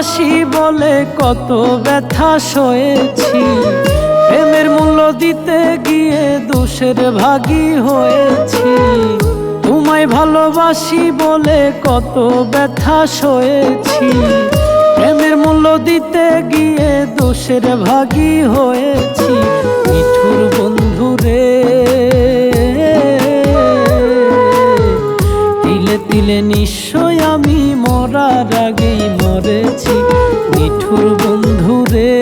ভালোবাসি বলে কত ব্যথা সয়েছি, প্রেমের মূল্য দিতে গিয়ে দোষের ভাগী হয়েছি। তোমায় ভালোবাসি বলে কত ব্যথা সয়েছি, প্রেমের মূল্য দিতে গিয়ে দোষের ভাগী হয়েছি। নিঠুর বন্ধুরে, তিলে তিলে নিশ্চয় আমি মরার আগেই মরেছি। নিঠুর বন্ধুরে,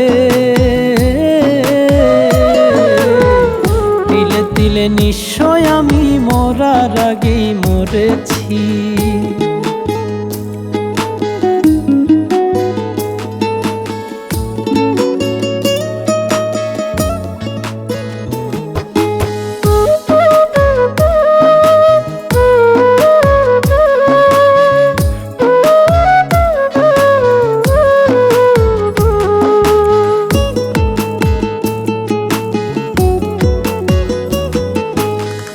তিলে তিলে নিশ্চয় আমি মরার আগেই মরেছি।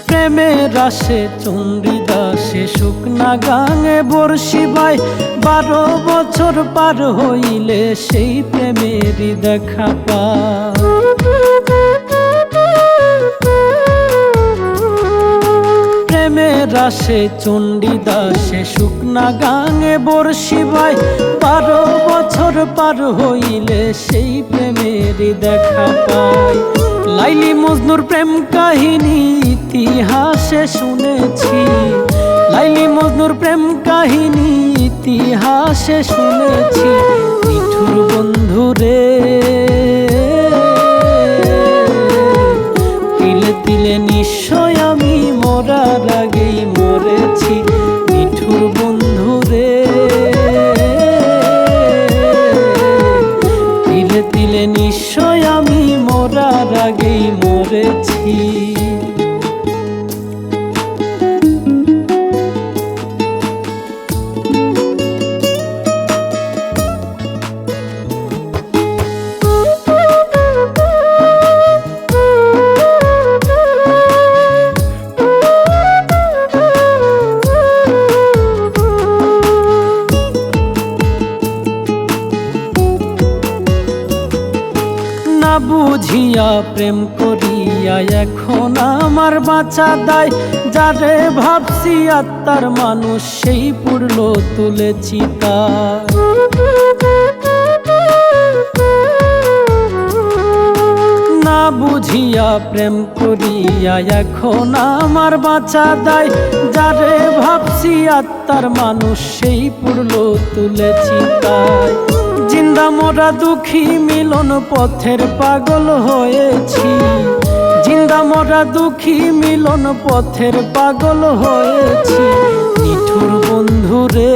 প্রেমের আসে চণ্ডীদাসে শুকনা গাঙে বর্ষি বাই, 12 বছর পার হইলে সেই প্রেমেরই দেখা পায়। প্রেমের আসে চণ্ডীদাসে শুকনা গাঙে বর্ষি বাই, 12 বছর পার হইলে সেই প্রেমেরই দেখা পায়। লাইলি মজনুর প্রেম কাহিনী ইতিহাসে শুনেছি, লাইলি মজনুর প্রেম কাহিনী ইতিহাসে শুনেছি। নিঠুর বন্ধুরে, তিলে তিলে নিশ্চয় আমি মরার আগেই মরেছি। নিঠুর বন্ধুরে, তিলে তিলে নিশ্চয় আমি মরার আগেই মরেছি। না বুঝিয়া প্রেম করিয়া এখন আমার বাঁচা দায়, যারে ভাবছি আত্মার মানুষ সেই পুরল তুলেছি তার। না বুঝিয়া প্রেম করিয়া এখন আমার বাঁচা দায়, যারে ভাবছি আত্মার মানুষ সেই পুরল তুলেছি তাই। জিন্দা মরা দুঃখী মিলন পথের পাগল হয়েছি, জিন্দা মরা দুঃখী মিলন পথের পাগল হয়েছি। নিঠুর বন্ধুরে,